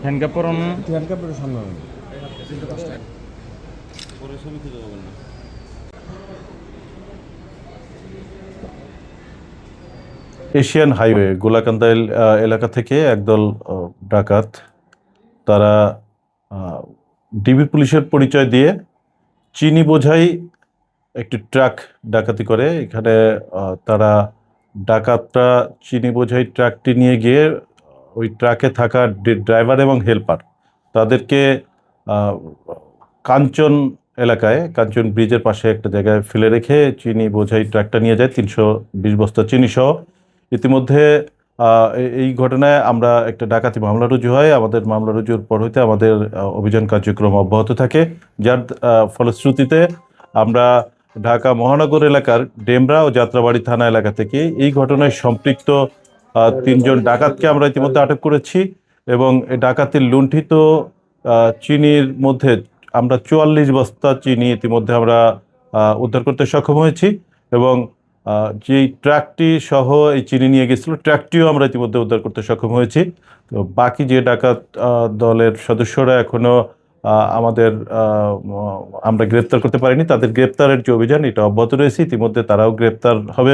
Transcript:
Handcuff পরান Asian highway Golakanda এলাকা থেকে একদল ডাকাত তারা ডিবি পুলিশের পরিচয় দিয়ে চিনি বোঝাই একটি ট্রাক ডাকাতি করে। এখানে তারা ডাকাতরা চিনি বোঝাই ট্রাকটি নিয়ে গিয়ে ওই ট্রাকে থাকা ড্রাইভার এবং হেল্পার তাদেরকে কাঞ্চন এলাকায় কাঞ্চন ব্রিজের পাশে একটা জায়গায় ফেলে রেখে চিনি বোঝাই ট্রাকটা নিয়ে যায় 320 বস্তা চিনি সহ। ইতিমধ্যে এই ঘটনায় আমরা একটা ডাকাতি মামলা রুজু হয়। আমাদের মামলা রুজুর পর হইতে আমাদের অভিযান কার্যক্রম অব্যাহত থাকে, যার ফলশ্রুতিতে আমরা ঢাকা মহানগর এলাকার ডেমরা ও যাত্রাবাড়ি থানা এলাকা থেকে এই ঘটনায় সম্পৃক্ত 3 জন ডাকাতকে আমরা ইতিমধ্যে আটক করেছি এবং এই ডাকাতির লুণ্ঠিত চিনির মধ্যে আমরা 44 বস্তা চিনি ইতিমধ্যে আমরা উদ্ধার করতে সক্ষম হয়েছি এবং যেই ট্রাকটি সহ এই চিনি নিয়ে গেছিল ট্রাকটিও আমরা ইতিমধ্যে উদ্ধার করতে সক্ষম হয়েছি। তো বাকি যে ডাকাত দলের সদস্যরা এখনো আমাদের আমরা গ্রেপ্তার করতে পারিনি, তাদের গ্রেপ্তারের যে অভিযান এটা অব্যাহত রয়েছে। ইতিমধ্যে তারাও গ্রেপ্তার হবে।